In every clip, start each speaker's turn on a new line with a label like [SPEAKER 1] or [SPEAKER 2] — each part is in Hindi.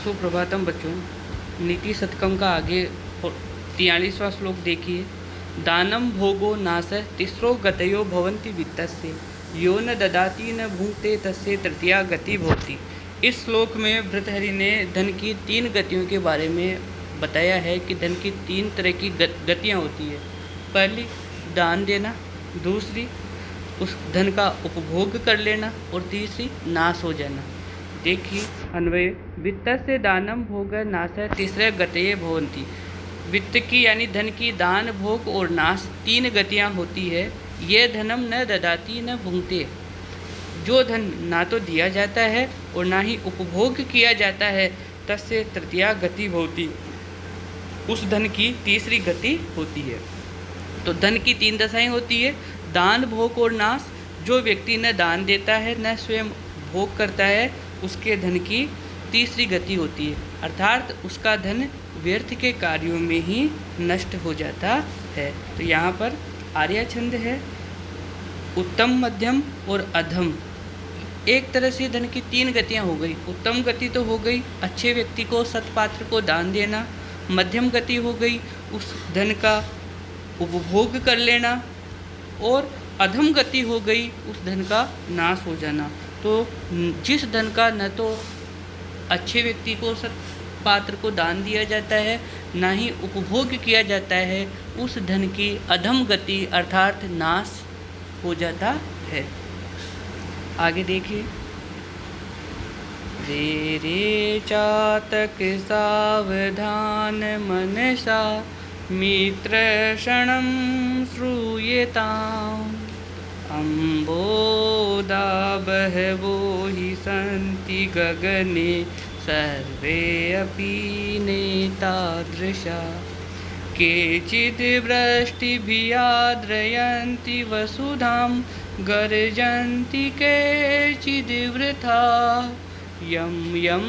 [SPEAKER 1] सुप्रभातम बच्चों। नीति शतकम का आगे 43वां श्लोक देखिए। दानम भोगो नाश तिस्रो गतयो भवन्ति वित्तस्य यो न ददाति न भुंक्ते तस्य तृतीया गति भवति। इस श्लोक में भर्तृहरि ने धन की 3 गतियों के बारे में बताया है कि धन की 3 तरह की गतियाँ होती है। पहली दान देना, दूसरी उस धन का उपभोग कर लेना और तीसरी नाश हो जाना। देखिए अन्वय, वित्त से दानम भोग नाश तीसरे गतये भवन्ति। वित्त की यानी धन की दान, भोग और नाश 3 गतियाँ होती है। ये धनम न ददाति न भुंक्ते, जो धन ना तो दिया जाता है और ना ही उपभोग किया जाता है, तस्य तृतीया गति भवति, उस धन की तीसरी गति होती है। तो धन की 3 दशाएं होती है, दान, भोग और नाश। जो व्यक्ति न दान देता है न स्वयं भोग करता है, उसके धन की तीसरी गति होती है, अर्थात उसका धन व्यर्थ के कार्यों में ही नष्ट हो जाता है। तो यहाँ पर आर्या छंद है, उत्तम, मध्यम और अधम। एक तरह से धन की 3 गतियाँ हो गई। उत्तम गति तो हो गई अच्छे व्यक्ति को, सत्पात्र को दान देना। मध्यम गति हो गई उस धन का उपभोग कर लेना, और अधम गति हो गई उस धन का नाश हो जाना। तो जिस धन का न तो अच्छे व्यक्ति को, सत्पात्र को दान दिया जाता है, ना ही उपभोग किया जाता है, उस धन की अधम गति अर्थात नाश हो जाता है। आगे देखिए। रे रे चातक सावधान मनसा मित्र क्षणं श्रूयेताम् अम्बोदा बहवो हि सन्ति गगने सर्वे अपि नेतादृशा केचिद् वृष्टिभिराद्रयन्ति वसुधां गर्जन्ति केचिद् वृथा यं यं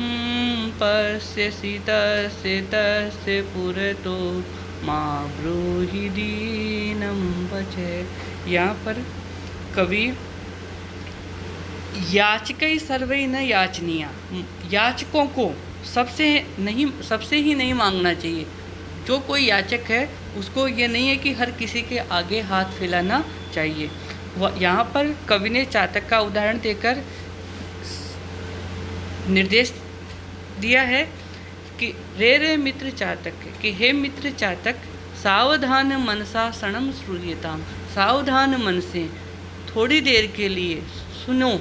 [SPEAKER 1] पश्यसि तस्य तस्य पुरतो मा ब्रूहि दीनं वचः। यहाँ पर कवि याचकै सर्वै न याचनीया, याचकों को सबसे ही नहीं मांगना चाहिए। जो कोई याचक है उसको ये नहीं है कि हर किसी के आगे हाथ फैलाना चाहिए। यहाँ पर कवि ने चातक का उदाहरण देकर निर्देश दिया है कि रे मित्र चातक, कि हे मित्र चातक, सावधान मनसा क्षणं श्रूयेताम्, सावधान मन से थोड़ी देर के लिए सुनो।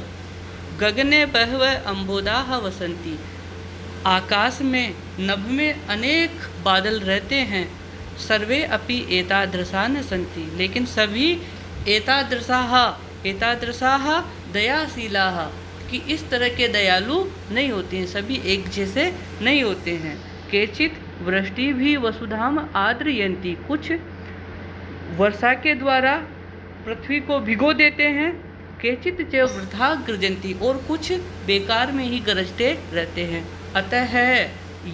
[SPEAKER 1] गगने बहव अम्बोदाः वसन्ति, आकाश में, नभ में अनेक बादल रहते हैं। सर्वे अपि एतादृशा न सन्ति, लेकिन सभी एतादृशाः दयाशीलाः, कि इस तरह के दयालु नहीं होते हैं, सभी एक जैसे नहीं होते हैं। केचित् वृष्टि भी वसुधाम आद्रयन्ति, कुछ वर्षा के द्वारा पृथ्वी को भिगो देते हैं। केचित् च वृथा गृजन्ति, और कुछ बेकार में ही गरजते रहते हैं। अतः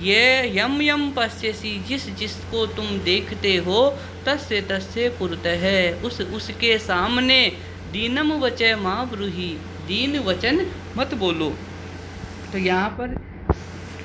[SPEAKER 1] ये यम यम पश्यसि, जिसको तुम देखते हो, तस्य तस्य पुरतः, उसके सामने दीनम वचः मा ब्रूहि, दीन वचन मत बोलो। तो यहाँ पर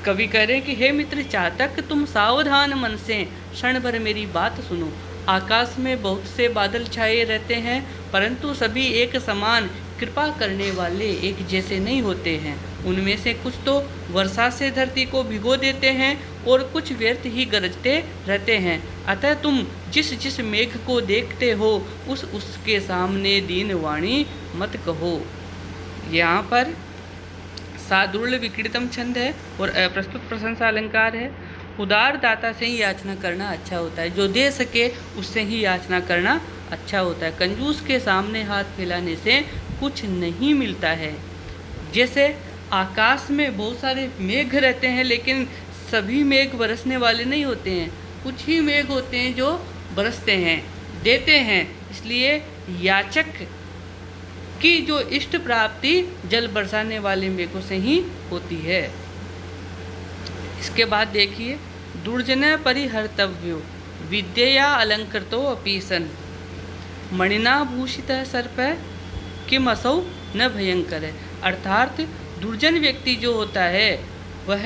[SPEAKER 1] कवि कह रहे हैं कि हे मित्र चातक, तुम सावधान मन से क्षण भर मेरी बात सुनो। आकाश में बहुत से बादल छाए रहते हैं, परंतु सभी एक समान कृपा करने वाले एक जैसे नहीं होते हैं। उनमें से कुछ तो वर्षा से धरती को भिगो देते हैं और कुछ व्यर्थ ही गरजते रहते हैं। अतः तुम जिस मेघ को देखते हो, उसके सामने दीन वाणी मत कहो। यहाँ पर सादुर्ल विक्रीतम छंद है और अप्रस्तुत प्रशंसा अलंकार है। उदार दाता से ही याचना करना अच्छा होता है, जो दे सके उससे ही याचना करना अच्छा होता है। कंजूस के सामने हाथ फैलाने से कुछ नहीं मिलता है। जैसे आकाश में बहुत सारे मेघ रहते हैं, लेकिन सभी मेघ बरसने वाले नहीं होते हैं, कुछ ही मेघ होते हैं जो बरसते हैं, देते हैं। इसलिए याचक की जो इष्ट प्राप्ति जल बरसाने वाले मेघों से ही होती है। इसके बाद देखिए, दुर्जन परिहर्तव्यो विद्यया अलंकृतो अपि सन् मणिना भूषितः सर्प किम असौ न भयंकर है। अर्थात दुर्जन व्यक्ति जो होता है वह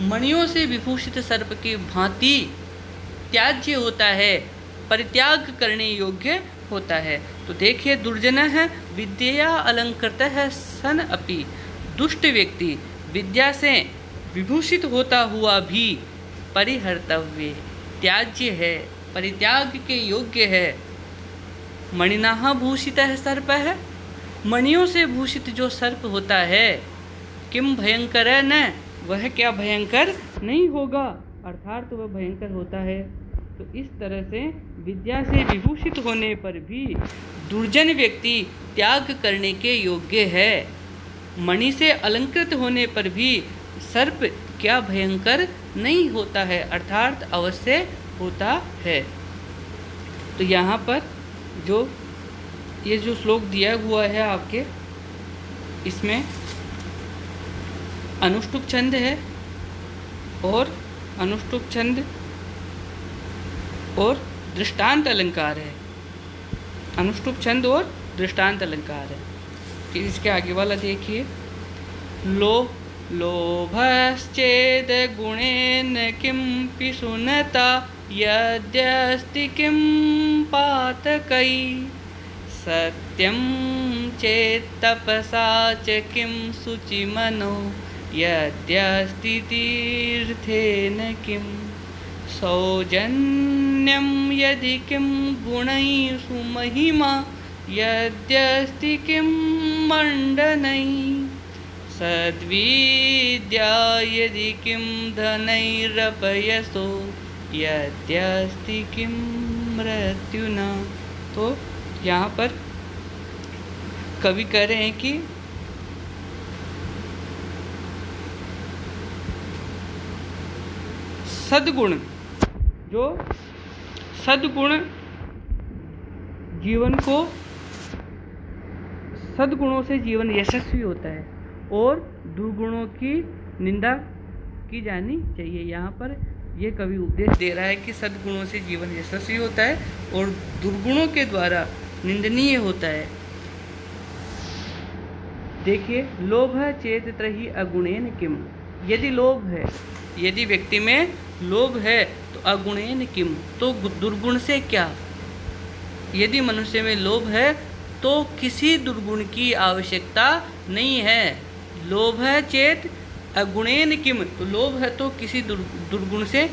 [SPEAKER 1] मणियों से विभूषित सर्प की भांति त्याज्य होता है, परित्याग करने योग्य होता है। तो देखिए, दुर्जन है विद्या अलंकृत है सन अपि, दुष्ट व्यक्ति विद्या से विभूषित होता हुआ भी परिहर्तव्य, त्याज्य है, परित्याग के योग्य है। मणिनाह भूषित है सर्प है, मणियों से भूषित जो सर्प होता है, किम भयंकर है न, वह क्या भयंकर नहीं होगा, अर्थात वह भयंकर होता है। तो इस तरह से विद्या से विभूषित होने पर भी दुर्जन व्यक्ति त्याग करने के योग्य है। मणि से अलंकृत होने पर भी सर्प क्या भयंकर नहीं होता है, अर्थात अवश्य होता है। तो यहाँ पर जो ये जो श्लोक दिया हुआ है आपके, इसमें अनुष्टुप छंद है और अनुष्टुप छंद और दृष्टांत अलंकार है। अनुष्टुप छंद और दृष्टांत अलंकार है। फिर इसके आगे वाला देखिए, लोभश्चेद गुणेन किं पिशुनता यद्यस्ति किं पातकै, सत्यं चेत् तपसा च किं शुचिमनो यद्यस्ति तीर्थेन किं, सौजन्यं यदि किं गुणैः सुमहिमा यद्यस्ति किं मण्डनैः, सद्विद्या यदि किं धनैरपयसो यद्यस्ति किं मृत्युना। तो यहाँ पर कवि कह रहे हैं कि सद्गुण, जो सद्गुण जीवन को, सद्गुणों से जीवन यशस्वी होता है और दुर्गुणों की निंदा की जानी चाहिए। यहाँ पर यह कवि उपदेश दे रहा है कि सद्गुणों से जीवन यशस्वी होता है और दुर्गुणों के द्वारा निंदनीय होता है। देखिए, लोभ चेत त्रहि अगुणेन किम, यदि लोभ है, यदि व्यक्ति में लोभ है तो अगुणेन किम, तो दुर्गुण से क्या। यदि मनुष्य में लोभ है तो किसी दुर्गुण की आवश्यकता नहीं है। लोभ है चेत अगुणेन किम, तो लोभ है तो किसी दुर्गुण से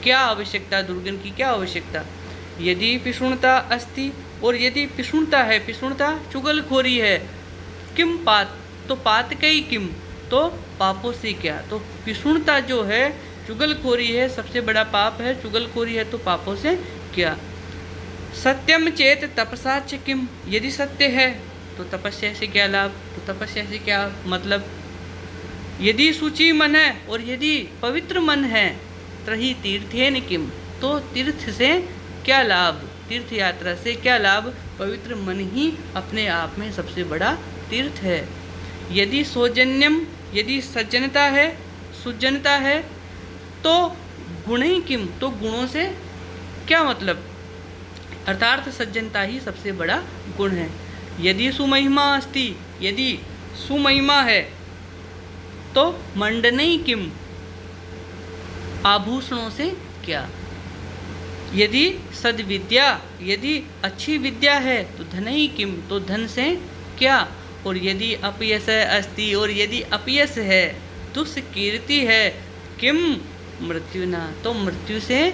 [SPEAKER 1] क्या आवश्यकता, दुर्गुण की क्या आवश्यकता। यदि पिशुणता अस्ति, और यदि पिशुणता है, पिशुणता चुगलखोरी है, किम पात, तो पातकई किम, तो पापों से क्या। तो पिशुणता जो है, चुगलखोरी है, सबसे बड़ा पाप है, चुगलखोरी है, तो पापों से क्या। सत्यम चेत तपसा च किम, यदि सत्य है तो तपस्या से क्या लाभ, तो तपस्या से क्या मतलब। यदि शुचि मन है और यदि पवित्र मन है, त्रहि तीर्थेन किम, तो तीर्थ से क्या लाभ, तीर्थ यात्रा से क्या लाभ। पवित्र मन ही अपने आप में सबसे बड़ा तीर्थ है। यदि सौजन्यम, यदि सज्जनता है, सुजनता है, तो गुण ही किम, तो गुणों से क्या मतलब, अर्थात सज्जनता ही सबसे बड़ा गुण है। यदि सुमहिमा अस्ति, यदि सुमहिमा है तो मंडनई किम, आभूषणों से क्या। यदि सद्विद्या, यदि अच्छी विद्या है तो धनई किम, तो धन से क्या। और यदि अपयश अस्ति, और यदि अपयश है, दुष्कीर्ति है, किम मृत्युना, तो मृत्यु से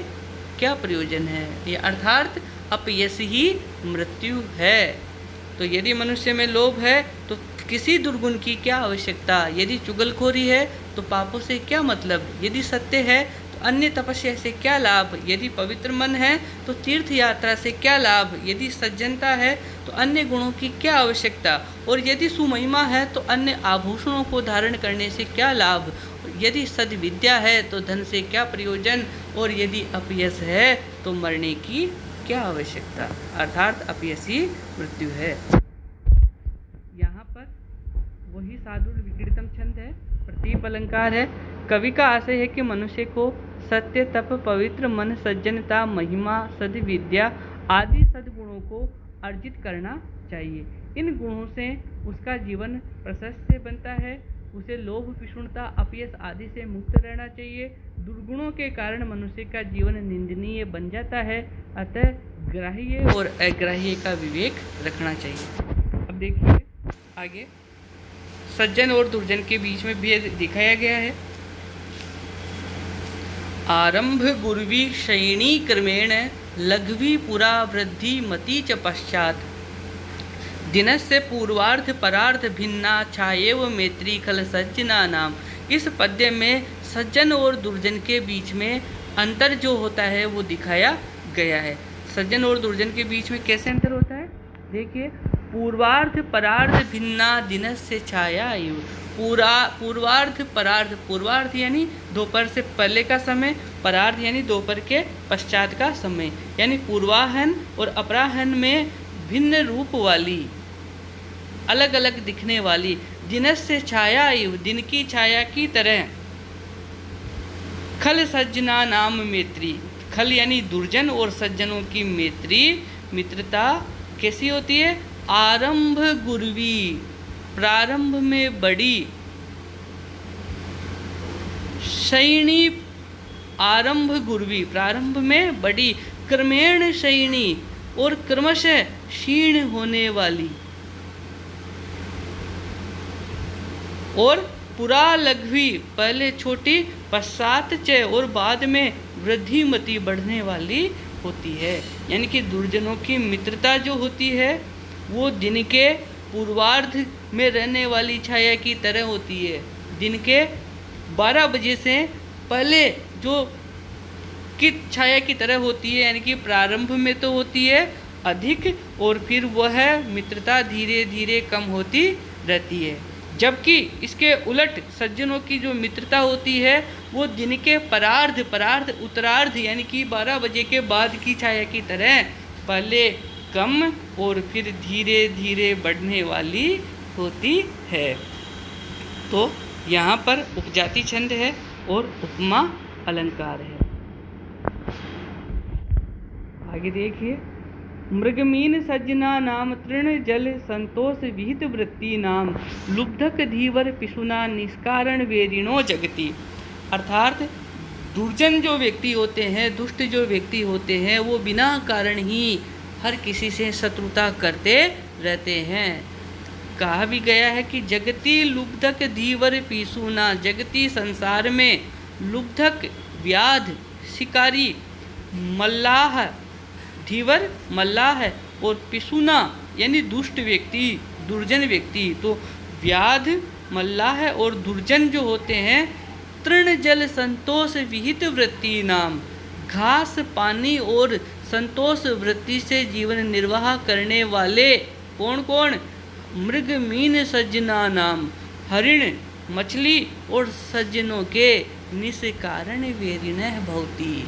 [SPEAKER 1] क्या प्रयोजन है। ये अर्थात अपयश ही मृत्यु है। तो यदि मनुष्य में लोभ है तो किसी दुर्गुण की क्या आवश्यकता। यदि चुगलखोरी है तो पापों से क्या मतलब। यदि सत्य है तो अन्य तपस्या से क्या लाभ। यदि पवित्र मन है तो तीर्थ यात्रा से क्या लाभ। यदि सज्जनता है तो अन्य गुणों की क्या आवश्यकता। और यदि सुमहिमा है तो अन्य आभूषणों को धारण करने से क्या लाभ। यदि सद्विद्या है तो धन से क्या प्रयोजन। और यदि अपयश है तो मरने की क्या आवश्यकता। अर्थात अपयश ही मृत्यु है। यहाँ पर वही साधुर विक्रीतम छंद है, प्रतीप अलंकार है। कवि का आशय है कि मनुष्य को सत्य, तप, पवित्र मन, सज्जनता, महिमा, सद्विद्या आदि सद्गुणों को अर्जित करना चाहिए। इन गुणों से उसका जीवन प्रशस्त बनता है उसे लोभ, पिशुणता, अपयश आदि से मुक्त रहना चाहिए। दुर्गुणों के कारण मनुष्य का जीवन निंदनीय बन जाता है, अतः ग्राह्य और अग्राह्य का विवेक रखना चाहिए। अब देखिए आगे सज्जन और दुर्जन के बीच में भेद दिखाया गया है। आरंभ गुर्वी शयनी क्रमेण लघ्वी पुरा वृद्धि मति च पश्चात दिनस्य पूर्वार्ध परार्ध भिन्ना छाएव मैत्री खल सज्जना नाम। इस पद्य में सज्जन और दुर्जन के बीच में अंतर जो होता है वो दिखाया गया है। सज्जन और दुर्जन के बीच में कैसे अंतर होता है, देखिए। पूर्वार्ध परार्ध भिन्ना दिनस्य छाया एव। पूर्वार्ध परार्ध, पूर्वार्ध यानी दोपहर से पहले का समय, परार्ध यानी दोपहर के पश्चात का समय, यानी पूर्वाहन और अपराहन में भिन्न रूप वाली, अलग अलग दिखने वाली, दिनस्य छाया एव, दिन की छाया की तरह, खल सज्जना नाम मैत्री। खल यानी दुर्जन और सज्जनों की मैत्री, मित्रता कैसी होती है, आरंभ गुर्वी, प्रारंभ में बड़ी, शयनी, आरंभ गुर्वी, प्रारंभ में बड़ी, क्रमेण शयनी, और क्रमशः क्षीण होने वाली, और पुरा लघ्वी, पहले छोटी, पश्चात च, और बाद में वृद्धिमती, बढ़ने वाली होती है। यानी कि दुर्जनों की मित्रता जो होती है वो दिन के पूर्वार्ध में रहने वाली छाया की तरह होती है। दिन के 12 बजे से पहले जो की छाया की तरह होती है, यानी कि प्रारंभ में तो होती है अधिक, और फिर वह मित्रता धीरे धीरे कम होती रहती है। जबकि इसके उलट सज्जनों की जो मित्रता होती है वो दिन के परार्ध, परार्ध उत्तरार्ध, यानी कि 12 बजे के बाद की छाया की तरह पहले कम और फिर धीरे धीरे बढ़ने वाली होती है। तो यहाँ पर उपजाति छंद है और उपमा अलंकार है। आगे देखिए, मृगमीन सज्जना नाम तृण जल संतोष विहित वृत्ति नाम लुब्धक धीवर पिशुना निष्कारण वेरिणो जगति। अर्थात दुर्जन जो व्यक्ति होते हैं, दुष्ट जो व्यक्ति होते हैं, वो बिना कारण ही हर किसी से शत्रुता करते रहते हैं। कहा भी गया है कि जगति लुब्धक धीवर पिशुना, जगती संसार में लुब्धक व्याध शिकारी, मल्लाह धीवर मल्लाह है, और पिशुना यानी दुष्ट व्यक्ति, दुर्जन व्यक्ति। तो व्याध मल्लाह है और दुर्जन जो होते हैं तृण जल संतोष विहित वृत्ति नाम, घास पानी और संतोष वृत्ति से जीवन निर्वाह करने वाले कौन कौन, मृग मीन सज्जना नाम, हरिण मछली और सज्जनों के निष्कारण वेरिणः भवति,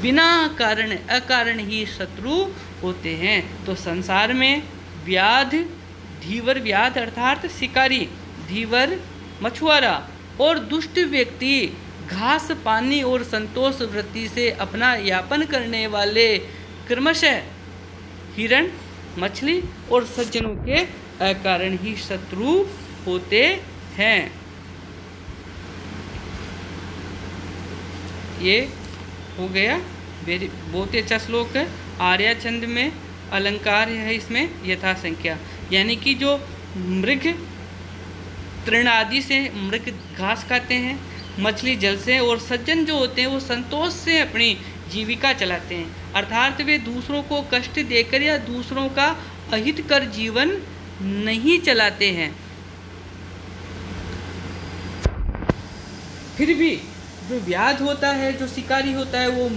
[SPEAKER 1] बिना कारण अकारण ही शत्रु होते हैं। तो संसार में व्याध, धीवर व्याध अर्थात शिकारी, धीवर मछुआरा और दुष्ट व्यक्ति घास पानी और संतोष वृत्ति से अपना यापन करने वाले क्रमशः हिरण मछली और सज्जनों के अकारण ही शत्रु होते हैं। ये हो गया बहुत ही अच्छा श्लोक है। आर्या छंद में अलंकार है इसमें यथा संख्या, यानी कि जो मृग तृण आदि से, मृग घास खाते हैं, मछली जल से, और सज्जन जो होते हैं वो संतोष से अपनी जीविका चलाते हैं। अर्थात वे दूसरों को कष्ट देकर या दूसरों का अहित कर जीवन नहीं चलाते हैं। फिर भी जो व्याध होता है, जो शिकारी होता है, वो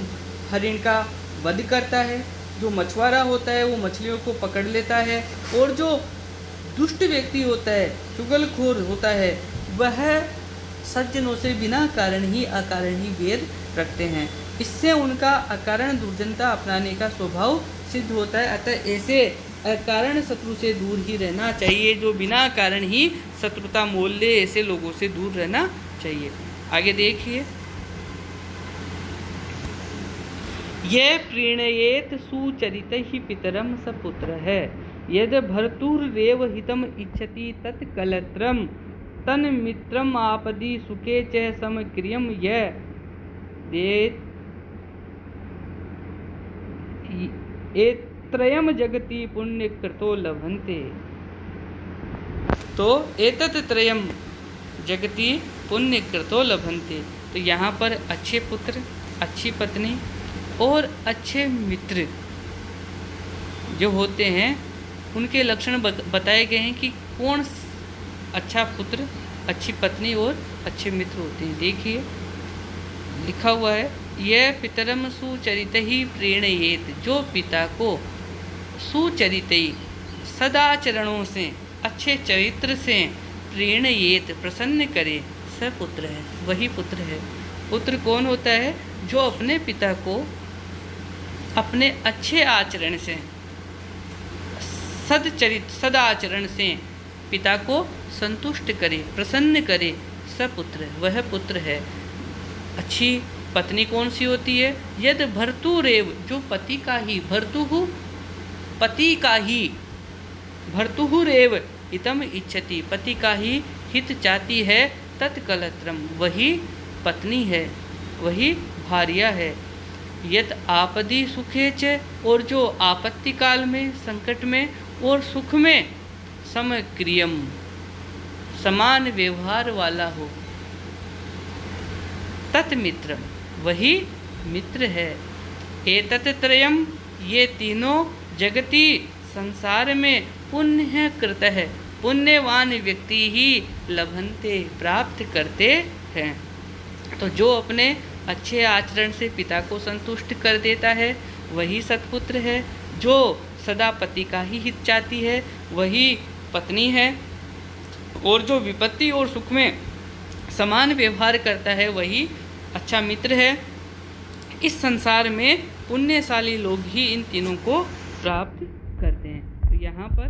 [SPEAKER 1] हरिण का वध करता है, जो मछुआरा होता है वो मछलियों को पकड़ लेता है, और जो दुष्ट व्यक्ति होता है, चुगलखोर होता है, वह सज्जनों से बिना कारण ही अकारण ही वेद रखते हैं। इससे उनका अकारण दुर्जनता अपनाने का स्वभाव सिद्ध होता है। अतः ऐसे अकारण शत्रु से दूर ही रहना चाहिए, जो बिना कारण ही शत्रुता मोल ले, ऐसे लोगों से दूर रहना चाहिए। आगे देखिए, ये प्रीणयेत सुचरित ही पितरम सपुत्र है, यद भर्तुर्रेव हितम इच्छति तत्कलत्रम तन मित्रम आपदी सुखे च समक्रियम यह एत्रयम जगति पुण्य कृतो लभन्ते। तो एतत् त्रयम जगति पुण्य कृतो लभन्ते। तो यहाँ पर अच्छे पुत्र, अच्छी पत्नी और अच्छे मित्र जो होते हैं उनके लक्षण बताए गए हैं कि कौन अच्छा पुत्र, अच्छी पत्नी और अच्छे मित्र होते हैं। देखिए लिखा हुआ है, यह पितरम सुचरित ही प्रेरणयेत, जो पिता को सुचरित सदाचरणों से, अच्छे चरित्र से प्रेरणयेत प्रसन्न करे, स पुत्र है, वही पुत्र है। पुत्र कौन होता है? जो अपने पिता को अपने अच्छे आचरण से, सदाचरण से पिता को संतुष्ट करे, प्रसन्न करे, स पुत्र, वह पुत्र है। अच्छी पत्नी कौन सी होती है? यद भर्तुरेव, जो पति का ही, भर्तुहु पति का ही, भर्तुहुरेव हितम इच्छति, पति का ही हित चाहती है, तत्कलत्रम, वही पत्नी है, वही भार्या है। यत आपदी सुखे च, और जो आपत्ति काल में, संकट में और सुख में समक्रियम, समान व्यवहार वाला हो, तत्मित्रम, वही मित्र है। एतत् त्रयम, ये तीनों जगति संसार में पुण्य कृत है, पुण्यवान व्यक्ति ही लभन्ते, प्राप्त करते हैं। तो जो अपने अच्छे आचरण से पिता को संतुष्ट कर देता है वही सत्पुत्र है। जो सदा पति का ही हित चाहती है वही पत्नी है। और जो विपत्ति और सुख में समान व्यवहार करता है वही अच्छा मित्र है। इस संसार में पुण्यशाली लोग ही इन तीनों को प्राप्त करते हैं। तो यहाँ पर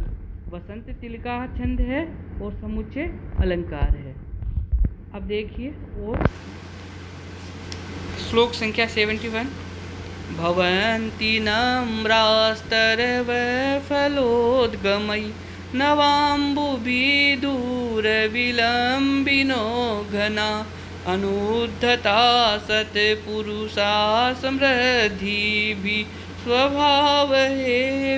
[SPEAKER 1] वसंत तिलका छंद है और समुच्चय अलंकार है। अब देखिए और श्लोक संख्या 71। भवन्ति नम्रास्तरव फलोद्गमयि नवाम्बुभिदूरविलम्बिनो घना अनुद्धता सत्पुरुषा समृद्धिभिः स्वभाव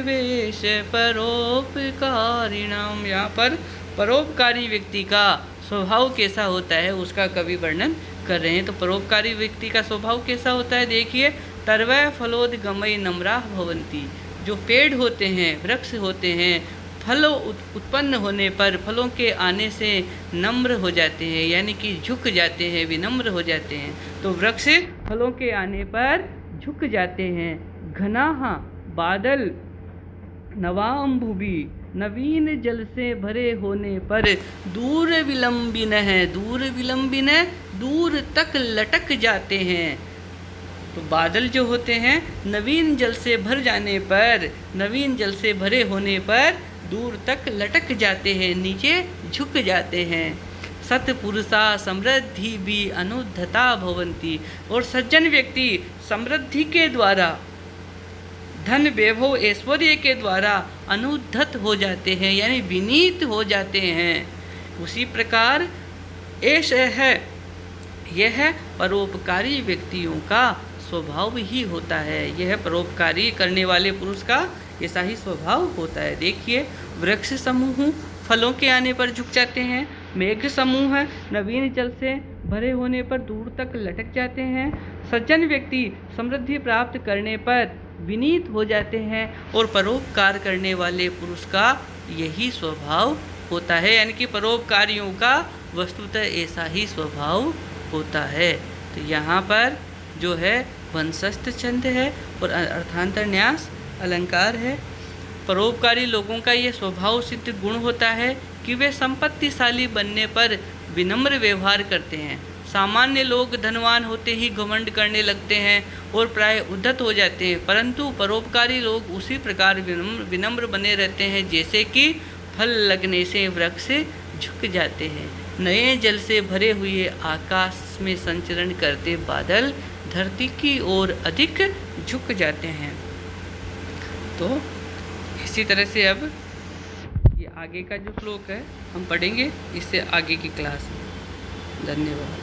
[SPEAKER 1] वेश परोपकारिणाम। यहाँ पर परोपकारी व्यक्ति का स्वभाव कैसा होता है उसका कवि वर्णन कर रहे हैं। तो परोपकारी व्यक्ति का स्वभाव कैसा होता है देखिए। तरवय फलोद्गमयि नम्राः भवन्ति, जो पेड़ होते हैं, वृक्ष होते हैं, फल उत्पन्न होने पर, फलों के आने से नम्र हो जाते हैं, यानी कि झुक जाते हैं, विनम्र हो जाते हैं। तो वृक्ष फलों के आने पर झुक जाते हैं। घनाः बादल, नवाम्बुभि नवीन जल से भरे होने पर, दूर विलंबिन है, दूर विलंबिन दूर तक लटक जाते हैं। तो बादल जो होते हैं नवीन जल से भर जाने पर, नवीन जल से भरे होने पर दूर तक लटक जाते हैं, नीचे झुक जाते हैं। सत्पुरुषा समृद्धि भी अनुद्धता भवन्ति, और सज्जन व्यक्ति समृद्धि के द्वारा, धन वैभव ऐश्वर्य के द्वारा अनुद्धत हो जाते हैं, यानी विनीत हो जाते हैं। उसी प्रकार ऐसा है, यह परोपकारी व्यक्तियों का स्वभाव ही होता है। यह परोपकारी करने वाले पुरुष का ऐसा ही स्वभाव होता है। देखिए वृक्ष समूह फलों के आने पर झुक जाते हैं, मेघ समूह नवीन जल से भरे होने पर दूर तक लटक जाते हैं, सज्जन व्यक्ति समृद्धि प्राप्त करने पर विनीत हो जाते हैं, और परोपकार करने वाले पुरुष का यही स्वभाव होता है। यानी कि परोपकारियों का वस्तुतः ऐसा ही स्वभाव होता है। तो यहाँ पर जो है वंशस्थ छंद है और अर्थांतर न्यास अलंकार है। परोपकारी लोगों का ये स्वभाव सिद्ध गुण होता है कि वे संपत्तिशाली बनने पर विनम्र व्यवहार करते हैं। सामान्य लोग धनवान होते ही घमंड करने लगते हैं और प्राय उद्धत हो जाते हैं, परंतु परोपकारी लोग उसी प्रकार विनम्र बने रहते हैं जैसे कि फल लगने से वृक्ष झुक जाते हैं। नए जल से भरे हुए आकाश में संचरण करते बादल धरती की ओर अधिक झुक जाते हैं। तो इसी तरह से अब ये आगे का जो श्लोक है हम पढ़ेंगे इससे आगे की क्लास में। धन्यवाद।